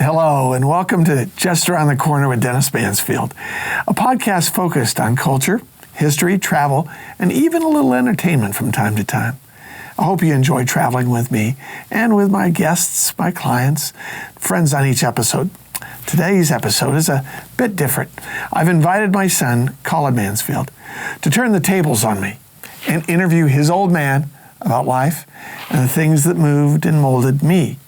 Hello, and welcome to Just Around the Corner with Dennis Mansfield, a podcast focused on culture, history, travel, and even a little entertainment from time to time. I hope you enjoy traveling with me and with my guests, my clients, friends on each episode. Today's episode is a bit different. I've invited my son, Colin Mansfield, to turn the tables on me and interview his old man about life and the things that moved and molded me.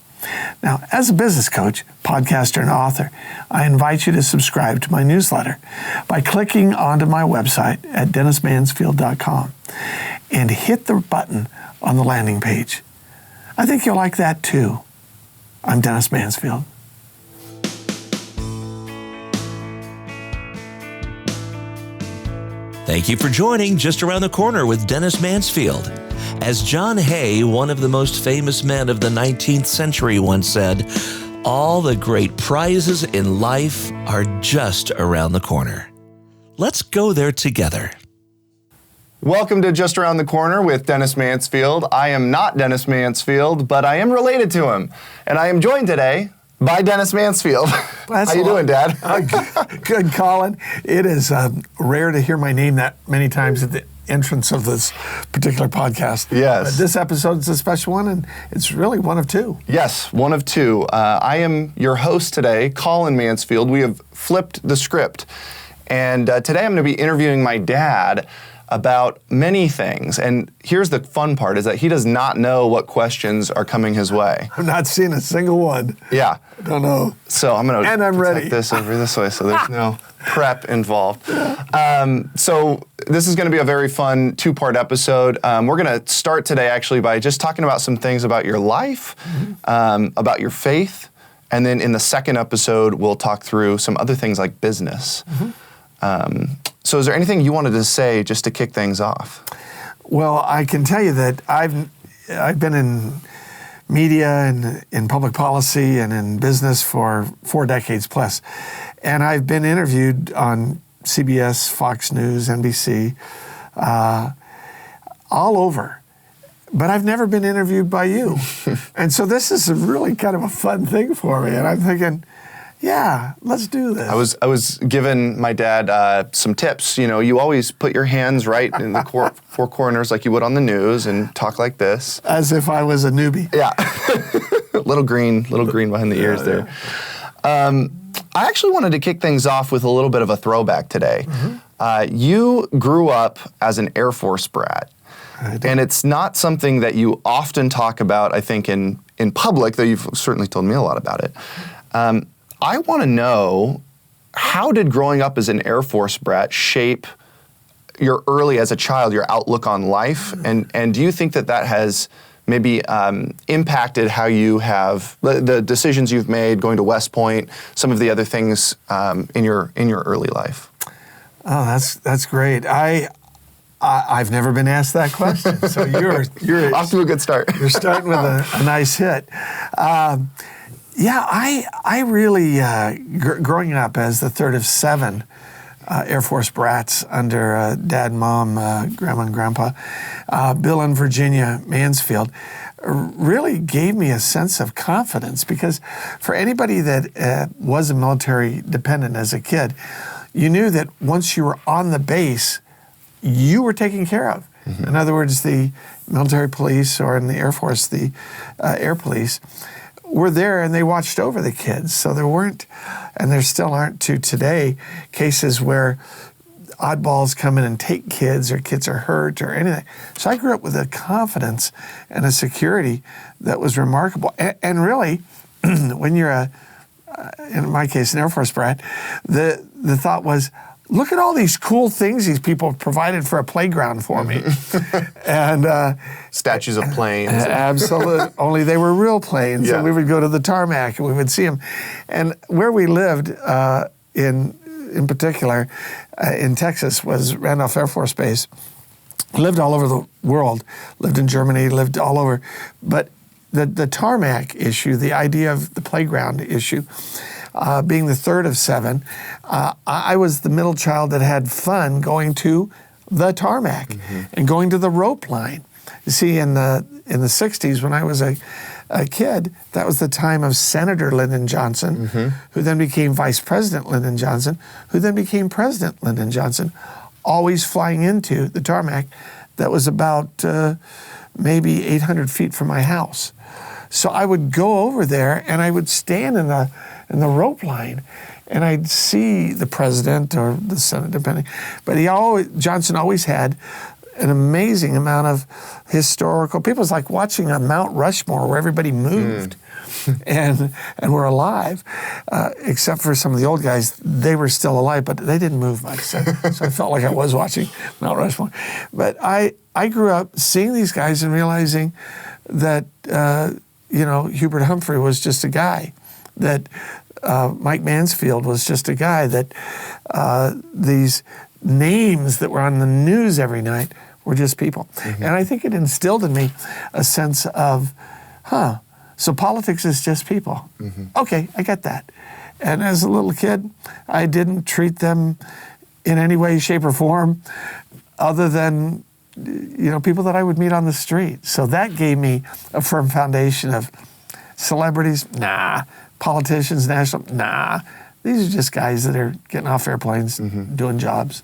Now, as a business coach, podcaster, and author, I invite you to subscribe to my newsletter by clicking onto my website at dennismansfield.com and hit the button on the landing page. I think you'll like that too. I'm Dennis Mansfield. Thank you for joining Just Around the Corner with Dennis Mansfield. As John Hay, one of the most famous men of the 19th century, once said, all the great prizes in life are just around the corner. Let's go there together. Welcome to Just Around the Corner with Dennis Mansfield. I am not Dennis Mansfield, but I am related to him. And I am joined today by Dennis Mansfield. How you doing, Dad? Good, Colin. It is rare to hear my name that many times at the entrance of this particular podcast. Yes. But this episode is a special one, and it's really one of two. Yes, one of two. I am your host today, Colin Mansfield. We have flipped the script. And today I'm going to be interviewing my dad about many things. And here's the fun part, is that he does not know what questions are coming his way. I'm not seeing a single one. Yeah. I don't know. So I'm going And I'm ready. to this over this way so there's no prep involved. So this is going to be a very fun two-part episode. We're going to start today actually by just talking about some things about your life, about your faith, and then in the second episode, we'll talk through some other things like business. So is there anything you wanted to say just to kick things off? Well, I can tell you that I've been in media and in public policy and in business for 4 decades plus. And I've been interviewed on CBS, Fox News, NBC, all over. But I've never been interviewed by you. And so this is really kind of a fun thing for me. And I'm thinking, yeah, let's do this. I was giving my dad some tips. You know, you always put your hands right in the four corners like you would on the news and talk like this. As if I was a newbie. Yeah. little green behind the ears there. I actually wanted to kick things off with a little bit of a throwback today. You grew up as an Air Force brat. And it's not something that you often talk about, I think, in public, though you've certainly told me a lot about it. I want to know, how did growing up as an Air Force brat shape your as a child, your outlook on life? And do you think that has maybe impacted how you have, the decisions you've made going to West Point, some of the other things in your early life? Oh, that's great. I've never been asked that question, so you're off to a good start. You're starting with a nice hit. Yeah, I really, growing up as the third of 7 Air Force brats under Dad and Mom, Grandma and Grandpa, Bill and Virginia Mansfield, really gave me a sense of confidence, because for anybody that was a military dependent as a kid, you knew that once you were on the base, you were taken care of. In other words, the military police, or in the Air Force, the air police, were there and they watched over the kids. So there weren't, and there still aren't to today, cases where oddballs come in and take kids, or kids are hurt or anything. So I grew up with a confidence and a security that was remarkable. And really, when you're in my case, an Air Force brat, the thought was, look at all these cool things these people provided for a playground for me. And statues of planes. Absolutely. Only they were real planes. Yeah. And we would go to the tarmac and we would see them. And where we lived in particular in Texas was Randolph Air Force Base. Lived all over the world. Lived in Germany, lived all over. But the tarmac issue, the idea of the playground issue, being the third of 7, I was the middle child that had fun going to the tarmac and going to the rope line. You see, in the 60s, when I was a a kid, that was the time of Senator Lyndon Johnson, who then became Vice President Lyndon Johnson, who then became President Lyndon Johnson, always flying into the tarmac that was about maybe 800 feet from my house. So I would go over there and I would stand in the rope line, and I'd see the president or the Senate, depending. But Johnson always had an amazing amount of historical people. It's like watching a Mount Rushmore where everybody moved and were alive, except for some of the old guys. They were still alive, but they didn't move much. So I felt like I was watching Mount Rushmore. But I grew up seeing these guys and realizing that Hubert Humphrey was just a guy, that Mike Mansfield was just a guy, that these names that were on the news every night were just people. And I think it instilled in me a sense of, so politics is just people. Okay, I get that. And as a little kid, I didn't treat them in any way, shape, or form other than people that I would meet on the street. So that gave me a firm foundation of celebrities, nah. Politicians, national, nah. These are just guys that are getting off airplanes, doing jobs.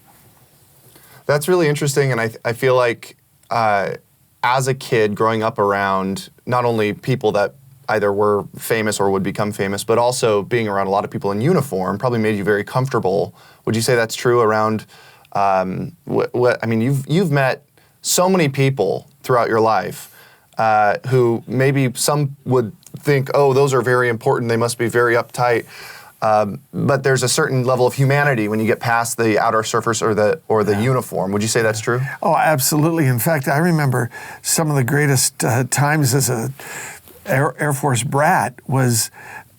That's really interesting, and I feel like as a kid growing up around not only people that either were famous or would become famous, but also being around a lot of people in uniform probably made you very comfortable. Would you say that's true around you've met so many people throughout your life who maybe some would think, oh, those are very important, they must be very uptight. But there's a certain level of humanity when you get past the outer surface or the uniform. Would you say that's true? Oh, absolutely. In fact, I remember some of the greatest times as a Air Force brat was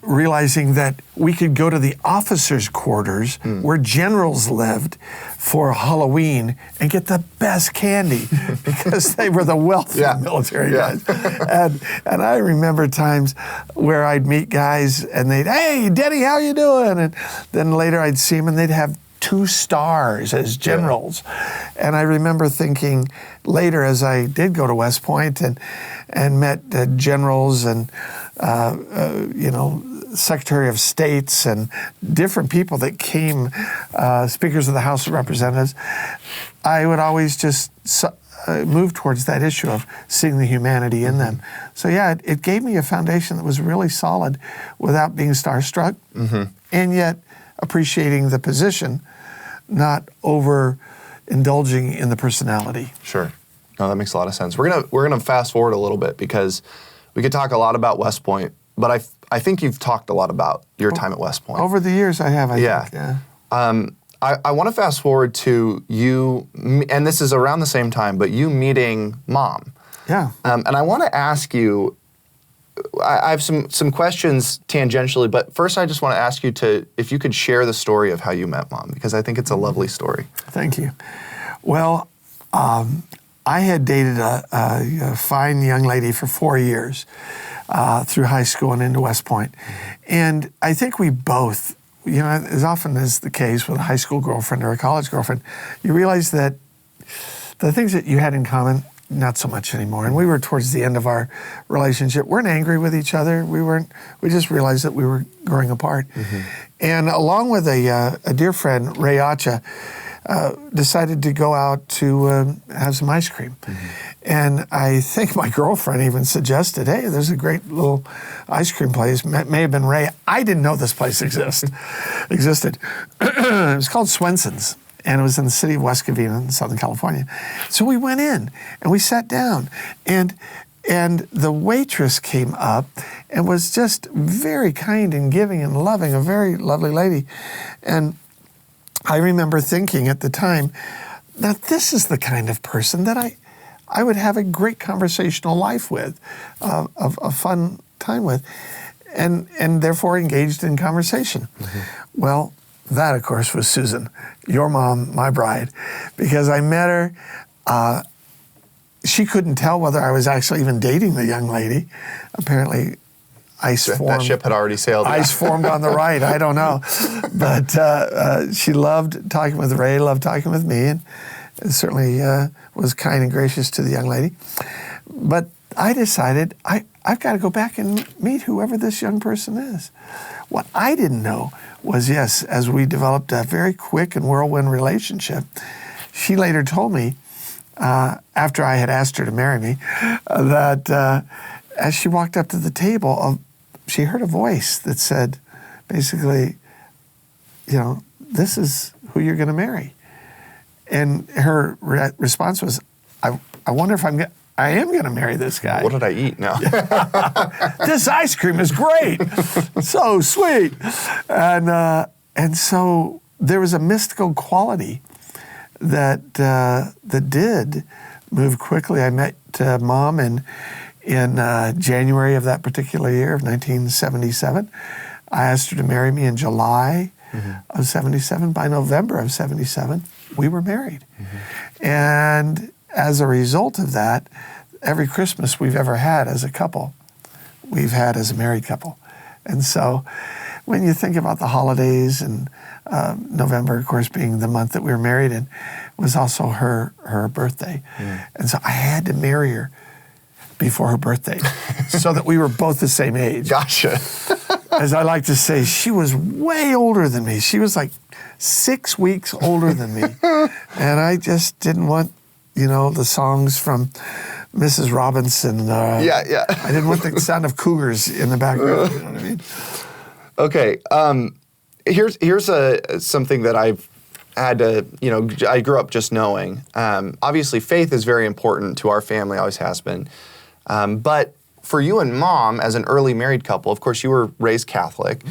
realizing that we could go to the officers' quarters where generals lived for Halloween and get the best candy because they were the wealthy military guys. And I remember times where I'd meet guys and they'd, hey, Denny, how you doing? And then later I'd see them and they'd have 2 stars as generals. And I remember thinking later as I did go to West Point and met generals and Secretary of States and different people that came, speakers of the House of Representatives, I would always just move towards that issue of seeing the humanity in them. So it gave me a foundation that was really solid without being starstruck and yet appreciating the position, not overindulging in the personality. Sure. No, that makes a lot of sense. We're gonna fast forward a little bit because we could talk a lot about West Point, but I think you've talked a lot about your time at West Point. Over the years I have, I think. Yeah. I want to fast forward to you, and this is around the same time, but you meeting Mom. Yeah. And I want to ask you, I have some questions tangentially, but first I just want to ask you if you could share the story of how you met Mom, because I think it's a lovely story. Thank you. Well, I had dated a fine young lady for 4 years through high school and into West Point. And I think we both, as often is the case with a high school girlfriend or a college girlfriend, you realize that the things that you had in common, not so much anymore. And we were towards the end of our relationship. We weren't angry with each other. We just realized that we were growing apart. And along with a dear friend, Ray Acha, decided to go out to have some ice cream. And I think my girlfriend even suggested, hey, there's a great little ice cream place. May have been Ray. I didn't know this place existed. It was called Swenson's, and it was in the city of West Covina in Southern California. So we went in, and we sat down, and the waitress came up and was just very kind and giving and loving, a very lovely lady. And I remember thinking at the time, now this is the kind of person that I would have a great conversational life with, a fun time with, and therefore engaged in conversation. Well, that of course was Susan, your mom, my bride, because I met her. She couldn't tell whether I was actually even dating the young lady. Apparently, ice formed. That ship had already sailed. Ice formed on the right. I don't know, but she loved talking with Ray, loved talking with me, and certainly was kind and gracious to the young lady. But I decided I've got to go back and meet whoever this young person is. What I didn't know was, yes, as we developed a very quick and whirlwind relationship, she later told me, after I had asked her to marry me, that as she walked up to the table, she heard a voice that said, basically, this is who you're going to marry. And her response was, I wonder if I am going to marry this guy. What did I eat now? This ice cream is great. So sweet. And so there was a mystical quality that did move quickly. I met Mom in January of that particular year of 1977. I asked her to marry me in July of 77. By November of 77, we were married. And as a result of that, every Christmas we've ever had as a couple, we've had as a married couple. And so when you think about the holidays, and November, of course, being the month that we were married in, was also her birthday. And so I had to marry her before her birthday so that we were both the same age. Gotcha. As I like to say, she was way older than me. She was like 6 weeks older than me. And I just didn't want, the songs from Mrs. Robinson. Yeah. I didn't want the sound of cougars in the background. You know what I mean? Okay. Here's something that I've had to, I grew up just knowing. Obviously, faith is very important to our family, always has been. But for you and Mom, as an early married couple, of course, you were raised Catholic.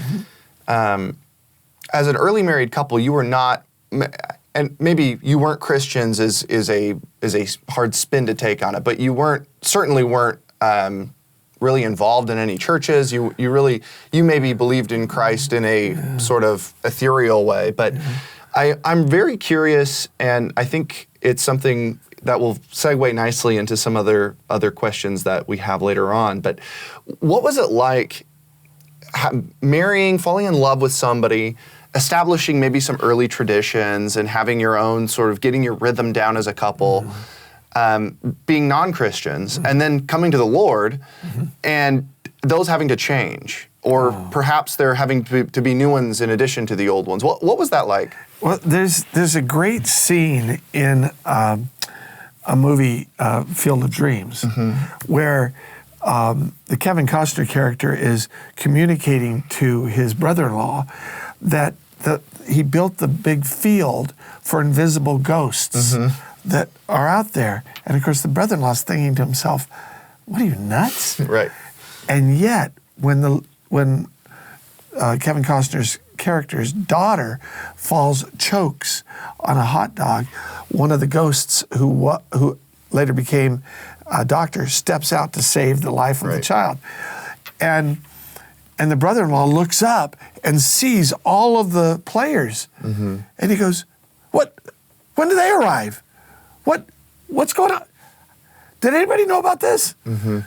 As an early married couple, you were not, and maybe you weren't Christians is a hard spin to take on it, but you certainly weren't really involved in any churches. You maybe believed in Christ in a sort of ethereal way. But I'm very curious, and I think it's something that will segue nicely into some other questions that we have later on. But what was it like marrying, falling in love with somebody, establishing maybe some early traditions and having your own sort of getting your rhythm down as a couple, being non-Christians, and then coming to the Lord, and those having to change, or perhaps there having to be new ones in addition to the old ones. What was that like? Well, there's a great scene in a movie, Field of Dreams, where the Kevin Costner character is communicating to his brother-in-law that he built the big field for invisible ghosts that are out there. And of course, the brother-in-law's thinking to himself, "What are you, nuts?" Right. And yet, when Kevin Costner's character's daughter chokes on a hot dog, one of the ghosts who later became a doctor steps out to save the life of the child. And the brother-in-law looks up and sees all of the players. And he goes, "What? When do they arrive? What's going on? Did anybody know about this?" Well,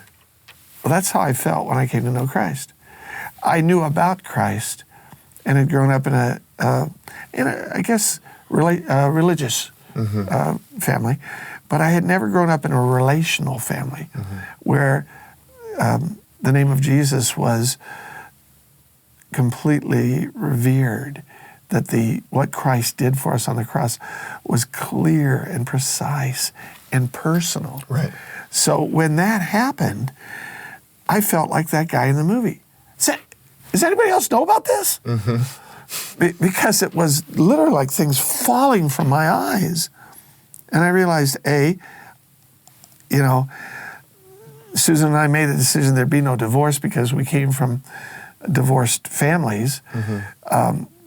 that's how I felt when I came to know Christ. I knew about Christ and had grown up in a I guess, religious family, but I had never grown up in a relational family where the name of Jesus was completely revered, that what Christ did for us on the cross was clear and precise and personal. Right. So when that happened, I felt like that guy in the movie. Does anybody else know about this? Because it was literally like things falling from my eyes. And I realized, Susan and I made the decision there'd be no divorce because we came from divorced families.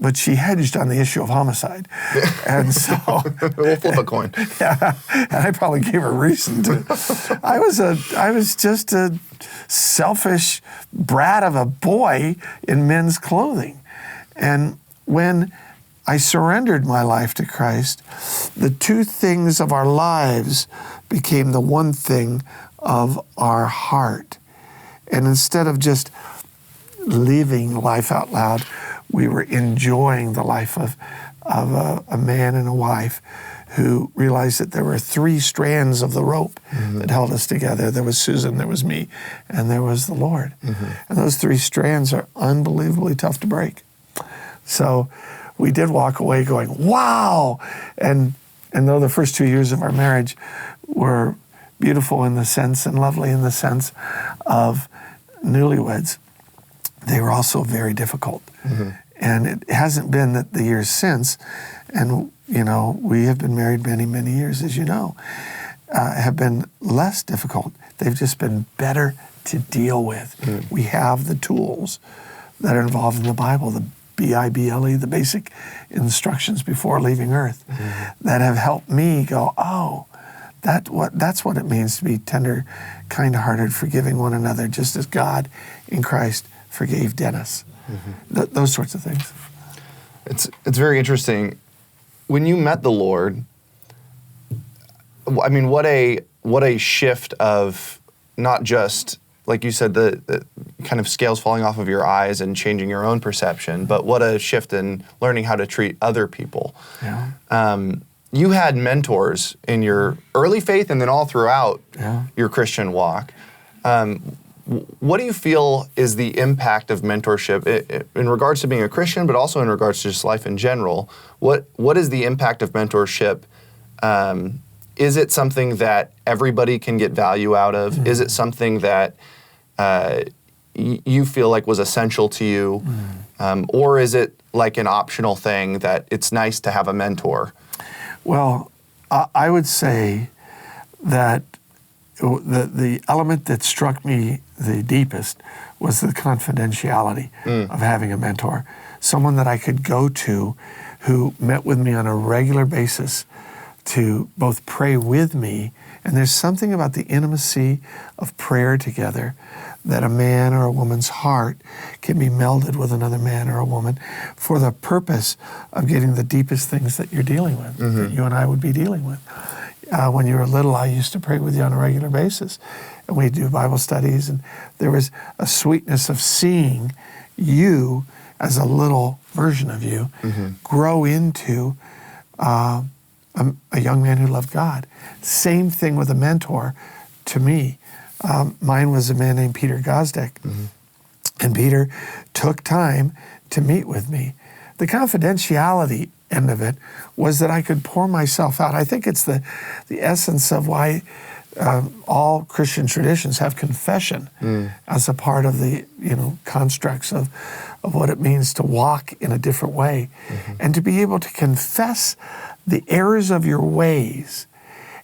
But she hedged on the issue of homicide. And so we'll flip a coin. Yeah, and I probably gave her reason to. I was just a selfish brat of a boy in men's clothing. And when I surrendered my life to Christ, the two things of our lives became the one thing of our heart. And instead of just living life out loud, we were enjoying the life of a man and a wife who realized that there were 3 strands of the rope that held us together. There was Susan, there was me, and there was the Lord. And those 3 strands are unbelievably tough to break. So we did walk away going, wow! And though the first 2 years of our marriage were beautiful in the sense and lovely in the sense of newlyweds, they were also very difficult. And it hasn't been that the years since, and you know, we have been married many, many years, as you know, have been less difficult. They've just been better to deal with. We have the tools that are involved in the Bible, the Bible, the basic instructions before leaving earth, that have helped me go, oh, that's what it means to be tender, kind-hearted, forgiving one another, just as God in Christ forgave Dennis. Those sorts of things. It's very interesting. When you met the Lord, I mean, what a shift of not just, like you said, the kind of scales falling off of your eyes and changing your own perception, but what a shift in learning how to treat other people. Yeah. You had mentors in your early faith and then all throughout your Christian walk. What do you feel is the impact of mentorship in regards to being a Christian, but also in regards to just life in general? What is the impact of mentorship? Is it something that everybody can get value out of? Is it something that you feel like was essential to you? Or is it like an optional thing that it's nice to have a mentor? Well, I would say that the element that struck me the deepest was the confidentiality of having a mentor, someone that I could go to who met with me on a regular basis to both pray with me. And there's something about the intimacy of prayer together that a man or a woman's heart can be melded with another man or a woman for the purpose of getting the deepest things that you're dealing with, that you and I would be dealing with. When you were little, I used to pray with you on a regular basis, and we'd do Bible studies, and there was a sweetness of seeing you as a little version of you grow into a young man who loved God. Same thing with a mentor to me. Mine was a man named Peter Gosdick, and Peter took time to meet with me. The confidentiality end of it was that I could pour myself out. I think it's the essence of why all Christian traditions have confession as a part of the constructs of what it means to walk in a different way, and to be able to confess the errors of your ways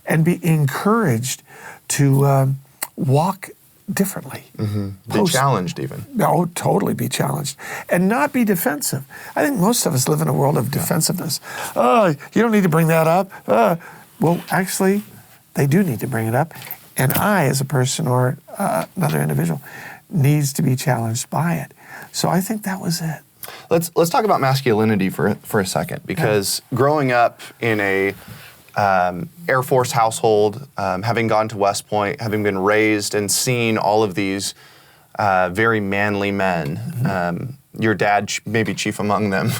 and be encouraged to walk differently. Be challenged even. No, totally be challenged. And not be defensive. I think most of us live in a world of defensiveness. Oh, you don't need to bring that up. Well, actually, they do need to bring it up. And I, as a person or another individual, needs to be challenged by it. So I think that was it. Let's talk about masculinity for a second, because growing up in a Air Force household, having gone to West Point, having been raised and seen all of these very manly men, your dad maybe chief among them,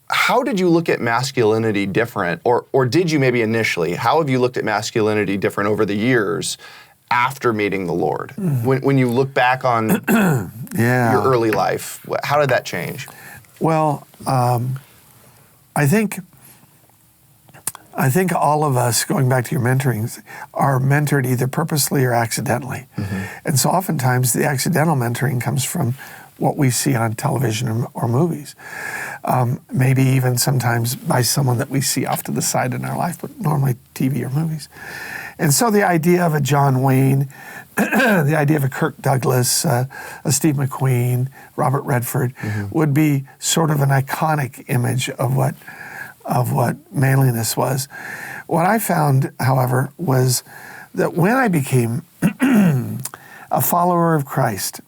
how did you look at masculinity different, or did you maybe initially? How have you looked at masculinity different over the years after meeting the Lord? When you look back on your early life, how did that change? Well, I think all of us, going back to your mentoring, are mentored either purposely or accidentally. And so oftentimes the accidental mentoring comes from what we see on television or movies. Maybe even sometimes by someone that we see off to the side in our life, but normally TV or movies. And so the idea of a John Wayne, the idea of a Kirk Douglas, a Steve McQueen, Robert Redford, would be sort of an iconic image of what manliness was. What I found, however, was that when I became a follower of Christ,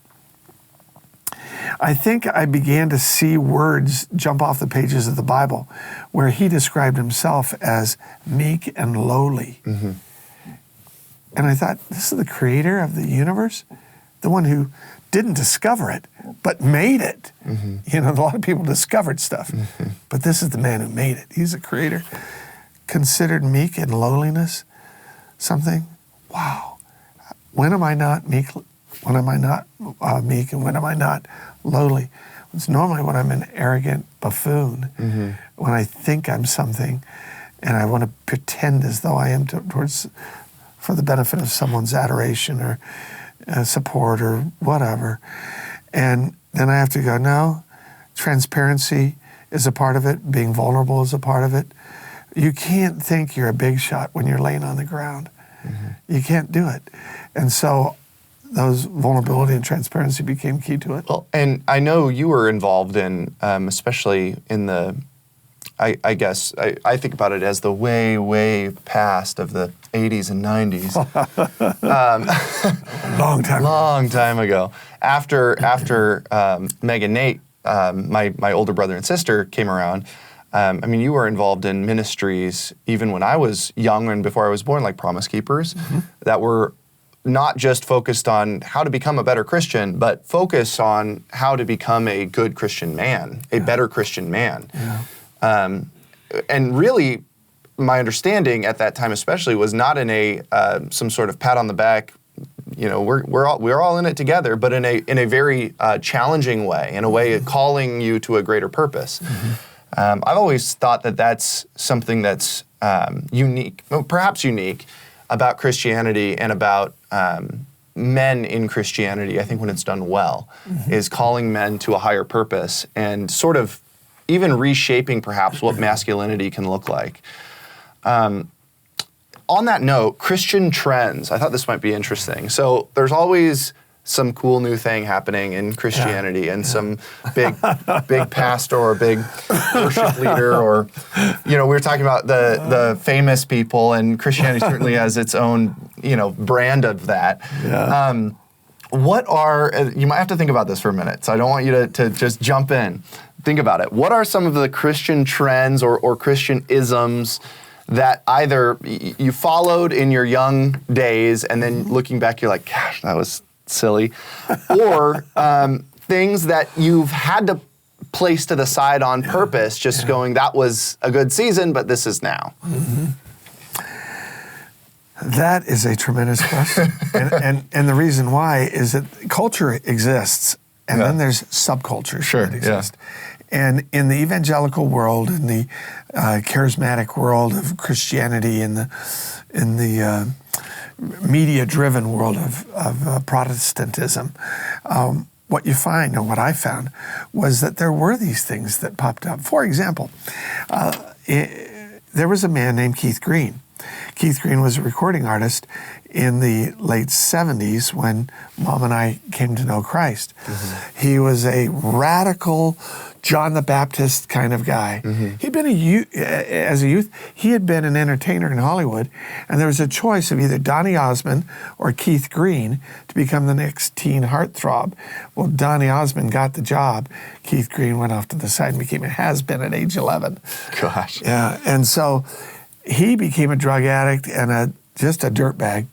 I think I began to see words jump off the pages of the Bible where he described himself as meek and lowly. And I thought, this is the creator of the universe, the one who didn't discover it, but made it. You know, a lot of people discovered stuff, but this is the man who made it. He's a creator. Considered meek in lowliness, something. Wow. When am I not meek? When am I not meek, and when am I not lowly? It's normally when I'm an arrogant buffoon, when I think I'm something, and I want to pretend as though I am for the benefit of someone's adoration or support or whatever. And then I have to go, no, transparency is a part of it. Being vulnerable is a part of it. You can't think you're a big shot when you're laying on the ground. You can't do it. And so those vulnerability and transparency became key to it. Well, and I know you were involved in, especially in the, I guess, I think about it as the way, way past of the 80s and 90s. Long time ago. After Meg and Nate, my older brother and sister came around, I mean, you were involved in ministries even when I was young and before I was born, like Promise Keepers, that were not just focused on how to become a better Christian, but focus on how to become a good Christian man, a better Christian man. And really, my understanding at that time especially was not in a some sort of pat on the back, you know, we're all in it together, but in a very challenging way, in a way calling you to a greater purpose. I've always thought that that's something that's unique, well, perhaps unique, about Christianity and about men in Christianity. I think when it's done well, is calling men to a higher purpose and sort of even reshaping perhaps what masculinity can look like. On that note, Christian trends, I thought this might be interesting. So there's always some cool new thing happening in Christianity and some big pastor or big worship leader, or, you know, we were talking about the famous people, and Christianity certainly has its own, you know, brand of that. What are, you might have to think about this for a minute, so I don't want you to just jump in. Think about it. What are some of the Christian trends or Christian isms that either you followed in your young days and then looking back you're like, gosh, that was silly, or things that you've had to place to the side on purpose, just going, that was a good season, but this is now? That is a tremendous question. and the reason why is that culture exists, and then there's subcultures that exist. And in the evangelical world, in the charismatic world of Christianity, in the media-driven world of Protestantism, what you find, and what I found, was that there were these things that popped up. For example, there was a man named Keith Green. Keith Green was a recording artist in the late 70s when Mom and I came to know Christ. He was a radical John the Baptist kind of guy. He'd been as a youth, he had been an entertainer in Hollywood, and there was a choice of either Donny Osmond or Keith Green to become the next teen heartthrob. Well, Donny Osmond got the job. Keith Green went off to the side and became a has-been at age 11. Gosh. Yeah, and so he became a drug addict and just a dirtbag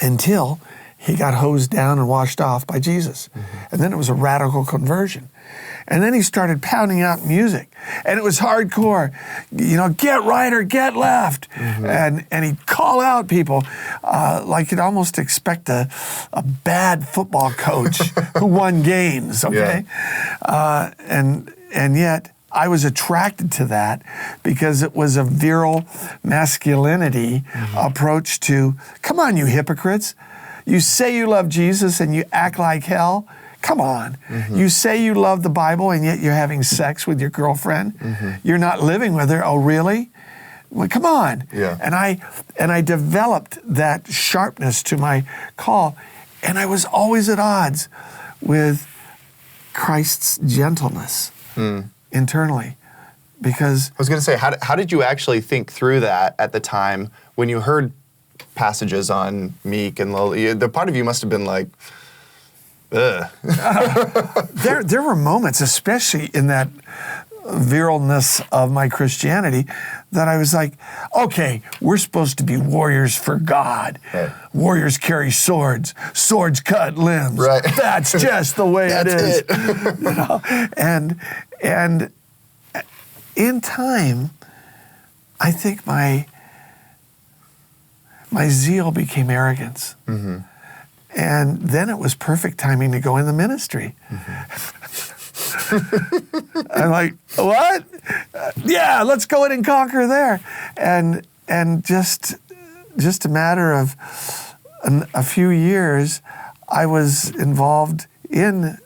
until he got hosed down and washed off by Jesus. And then it was a radical conversion. And then he started pounding out music. And it was hardcore, you know, get right or get left. And he'd call out people like you'd almost expect a bad football coach who won games, okay? And yet, I was attracted to that because it was a virile masculinity approach to, come on, you hypocrites. You say you love Jesus and you act like hell. Come on. You say you love the Bible and yet you're having sex with your girlfriend. You're not living with her. Oh, really? Well, come on. And I developed that sharpness to my call, and I was always at odds with Christ's gentleness. Internally, because I was going to say, how did you actually think through that at the time when you heard passages on meek and lowly? The part of you must have been like, ugh. There were moments, especially in that viralness of my Christianity that I was like, okay, we're supposed to be warriors for God. Right. Warriors carry swords. Swords cut limbs. Right. That's just the way it is. You know? And in time, I think my zeal became arrogance. Mm-hmm. And then it was perfect timing to go in the ministry. Mm-hmm. I'm like, what? Yeah, let's go in and conquer there. And just a matter of a few years, I was involved in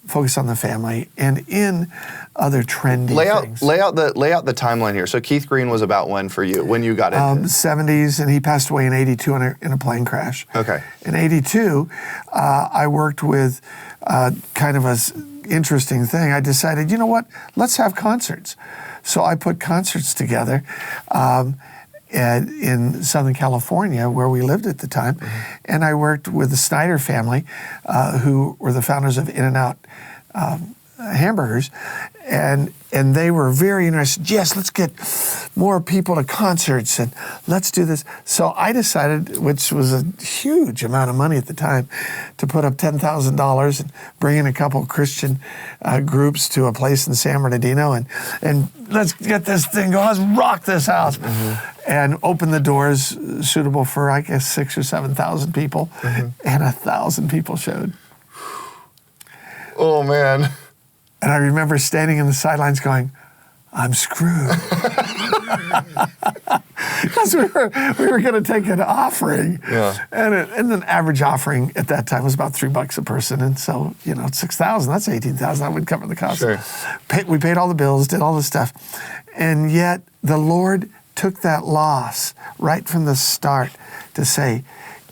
Focus on the Family and in other trendy things. Lay out the timeline here. So Keith Green was about when for you? When you got into 70s, and he passed away in 82 in a plane crash. Okay. In 82, I worked with kind of a interesting thing. I decided, you know what? Let's have concerts. So I put concerts together in Southern California, where we lived at the time, and I worked with the Snyder family, who were the founders of In-N-Out hamburgers, and they were very interested. Yes, let's get more people to concerts and let's do this. So I decided, which was a huge amount of money at the time, to put up $10,000 and bring in a couple of Christian groups to a place in San Bernardino and let's get this thing going. Let's rock this house. And open the doors suitable for, I guess, 6,000 or 7,000 people, and 1,000 people showed. Oh, man. And I remember standing in the sidelines going, I'm screwed. Because we were going to take an offering. Yeah. And an average offering at that time was about $3 a person. And so, 6,000, that's 18,000. That would cover the cost. Sure. We paid all the bills, did all the stuff. And yet the Lord took that loss right from the start to say,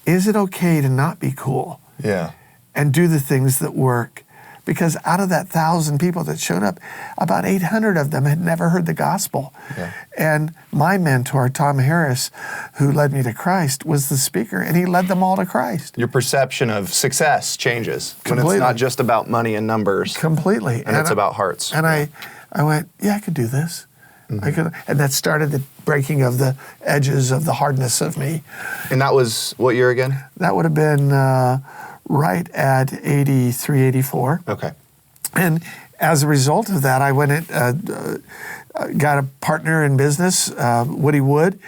is it okay to not be cool? Yeah. And do the things that work? Because out of that 1,000 people that showed up, about 800 of them had never heard the gospel. Yeah. And my mentor, Tom Harris, who led me to Christ, was the speaker, and he led them all to Christ. Your perception of success changes Completely. When it's not just about money and numbers. Completely. And it's about hearts. And I went, yeah, I could do this. I could, and that started the breaking of the edges of the hardness of me. And that was what year again? That would have been right at 83, 84. Okay. And as a result of that, I went got a partner in business, Woody Wood,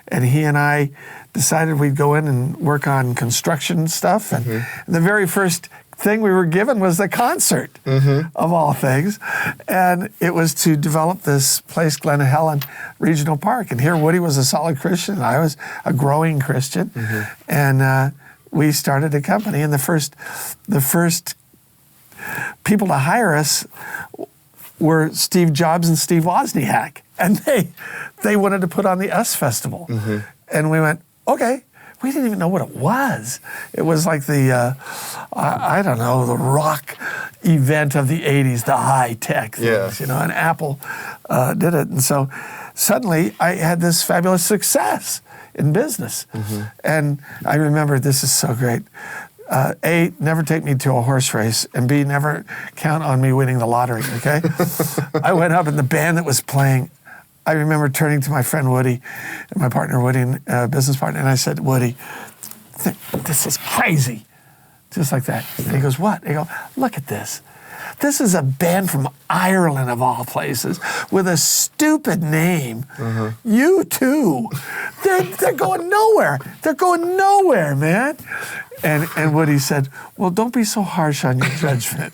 and he and I decided we'd go in and work on construction stuff. And the very first thing we were given was the concert, of all things. And it was to develop this place, Glen Helen Regional Park. And here Woody was a solid Christian, and I was a growing Christian. And we started a company, and the first people to hire us were Steve Jobs and Steve Wozniak. And they wanted to put on the US Festival. And we went, okay. We didn't even know what it was. It was like the, I don't know, the rock event of the 80s, the high-tech things, and Apple did it. And so suddenly I had this fabulous success in business. And I remember, this is so great, A, never take me to a horse race, and B, never count on me winning the lottery, okay? I went up in the band that was playing. I remember turning to my friend Woody, my partner Woody, business partner, and I said, Woody, this is crazy. Just like that. And he goes, what? I go, look at this. This is a band from Ireland, of all places, with a stupid name. U2. They're going nowhere. They're going nowhere, man. And Woody said, well, don't be so harsh on your judgment.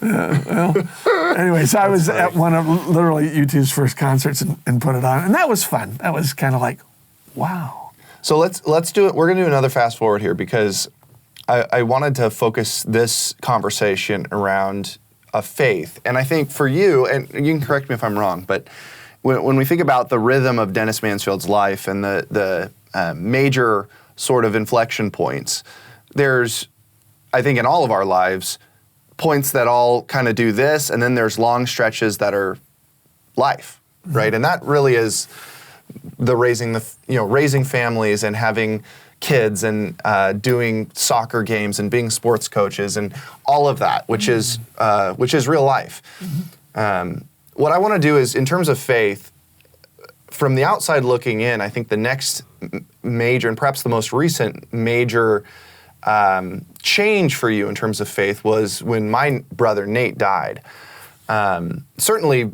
Anyways, I was at one of literally U2's first concerts and put it on. And that was fun. That was kind of like, wow. So let's do it. We're going to do another fast forward here, because I wanted to focus this conversation around a faith. And I think for you, and you can correct me if I'm wrong, but when we think about the rhythm of Dennis Mansfield's life and the major sort of inflection points, there's, I think in all of our lives, points that all kind of do this, and then there's long stretches that are life, right? And that really is the raising families and having kids and doing soccer games and being sports coaches and all of that, which is real life. what I want to do is, in terms of faith, from the outside looking in, I think the next major, and perhaps the most recent major change for you in terms of faith was when my brother Nate died. Certainly,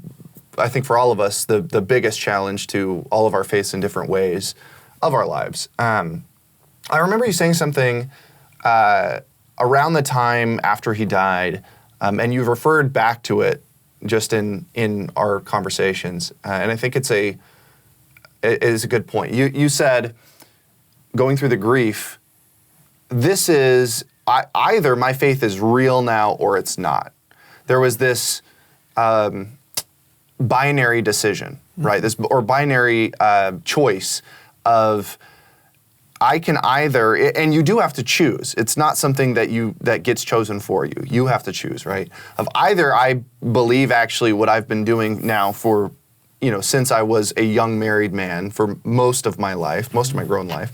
I think for all of us, the biggest challenge to all of our faiths in different ways of our lives. I remember you saying something around the time after he died, and you've referred back to it just in our conversations, and I think it is a good point. You said, going through the grief, this is either my faith is real now or it's not. There was this binary decision, right? This or binary choice of I can either, and you do have to choose. It's not something that gets chosen for you. You have to choose, right? Of either I believe actually what I've been doing now for, since I was a young married man for most of my life, most of my grown life,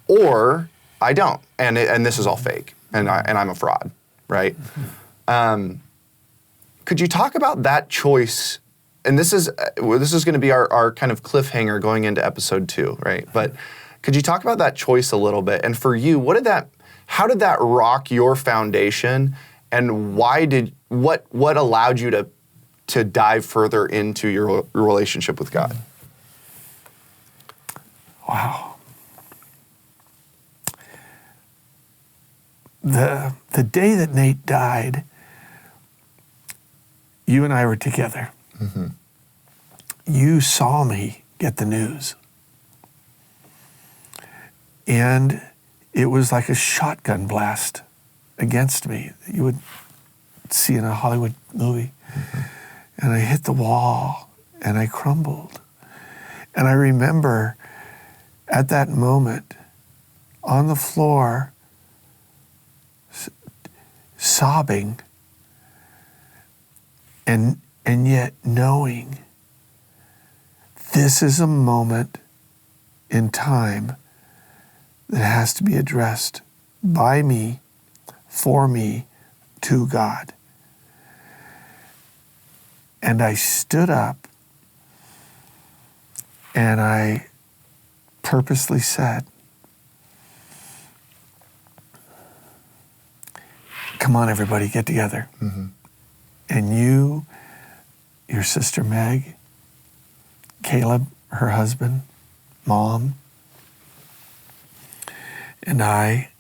or I don't, and this is all fake, and I'm a fraud, right? Could you talk about that choice? And this is going to be our kind of cliffhanger going into episode 2, right? But could you talk about that choice a little bit? And for you, how did that rock your foundation, and what allowed you to dive further into your relationship with God? Wow. The day that Nate died, you and I were together. Mm-hmm. You saw me get the news. And it was like a shotgun blast against me that you would see in a Hollywood movie. Mm-hmm. And I hit the wall and I crumbled. And I remember at that moment on the floor sobbing and yet knowing this is a moment in time that has to be addressed by me, for me, to God. And I stood up and I purposely said, come on, everybody, get together. Mm-hmm. And you, your sister Meg, Caleb, her husband, Mom, and I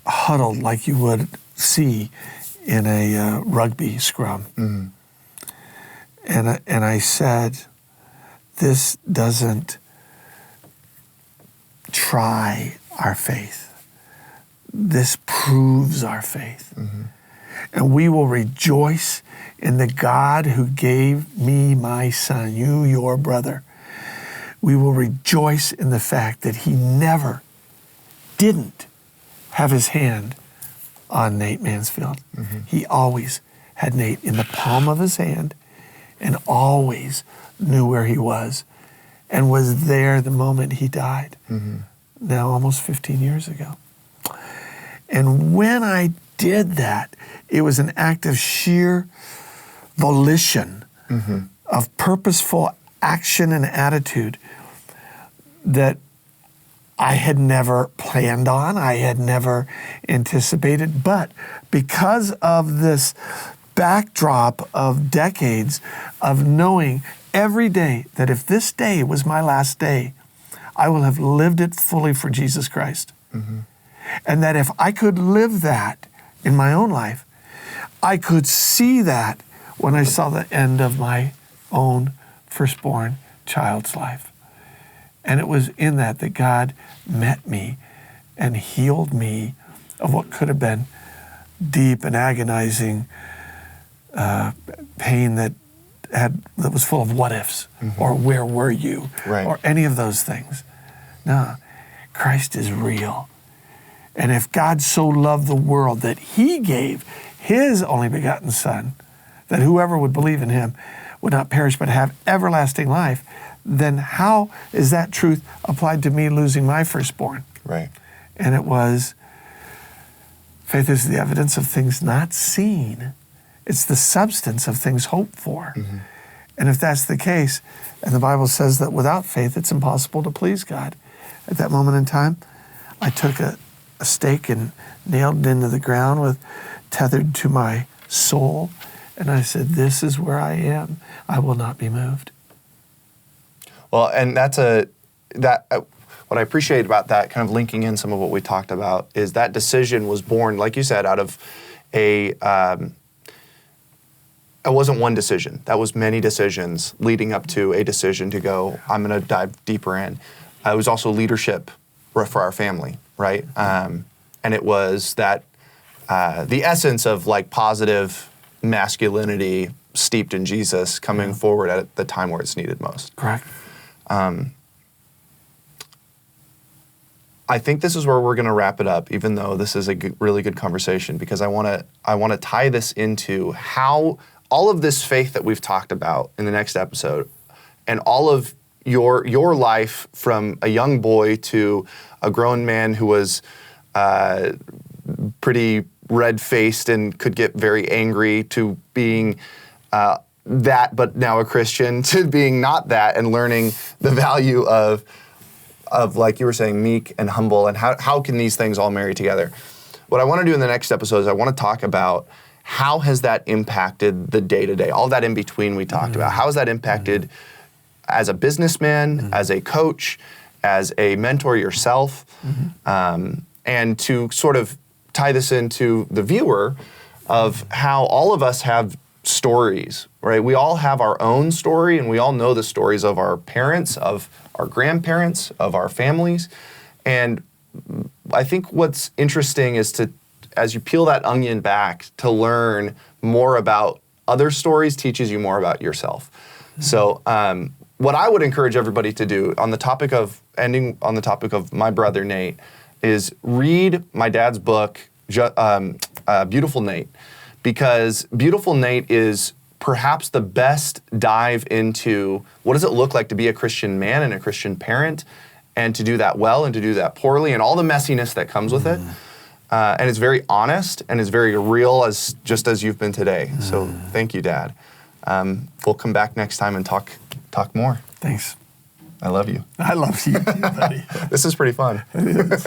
huddled like you would see in a rugby scrum. Mm-hmm. And I said, this doesn't try our faith. This proves our faith. Mm-hmm. And we will rejoice in the God who gave me my son, you, your brother. We will rejoice in the fact that he didn't have his hand on Nate Mansfield. Mm-hmm. He always had Nate in the palm of his hand and always knew where he was and was there the moment he died, now almost 15 years ago. And when I did that, it was an act of sheer volition, of purposeful action and attitude that I had never planned on, I had never anticipated, but because of this backdrop of decades of knowing every day that if this day was my last day, I will have lived it fully for Jesus Christ. Mm-hmm. And that if I could live that in my own life, I could see that when I saw the end of my own firstborn child's life. And it was in that God met me and healed me of what could have been deep and agonizing pain that was full of what ifs, or where were you, right, or any of those things. No, Christ is real. And if God so loved the world that he gave his only begotten Son, that whoever would believe in him would not perish but have everlasting life, then how is that truth applied to me losing my firstborn? Right. And it was, faith is the evidence of things not seen. It's the substance of things hoped for. And if that's the case, and the Bible says that without faith, it's impossible to please God. At that moment in time, I took a stake and nailed it into the ground tethered to my soul. And I said, this is where I am. I will not be moved. Well, and what I appreciate about that, kind of linking in some of what we talked about, is that decision was born, like you said, out of it wasn't one decision. That was many decisions leading up to a decision to go, I'm going to dive deeper in. It was also leadership for our family, right? And it was that the essence of like positive masculinity steeped in Jesus coming forward at the time where it's needed most. Correct. I think this is where we're going to wrap it up, even though this is a really good conversation, because I want to tie this into how all of this faith that we've talked about in the next episode, and all of your life from a young boy to a grown man who was pretty red-faced and could get very angry, to being that but now a Christian, to being not that and learning the value of like you were saying, meek and humble, and how can these things all marry together? What I want to do in the next episode is I want to talk about how has that impacted the day-to-day, all that in between we talked about. How has that impacted as a businessman, as a coach, as a mentor yourself, and to sort of tie this into the viewer of how all of us have stories, right? We all have our own story, and we all know the stories of our parents, of our grandparents, of our families. And I think what's interesting is to, as you peel that onion back, to learn more about other stories teaches you more about yourself. So what I would encourage everybody to do on the topic of my brother Nate is read my dad's book, Beautiful Nate, because Beautiful Nate is perhaps the best dive into what does it look like to be a Christian man and a Christian parent, and to do that well and to do that poorly, and all the messiness that comes with it. And it's very honest and it's very real, just as you've been today. So thank you, Dad. We'll come back next time and talk more. Thanks. I love you. I love you too, buddy. This is pretty fun. It is.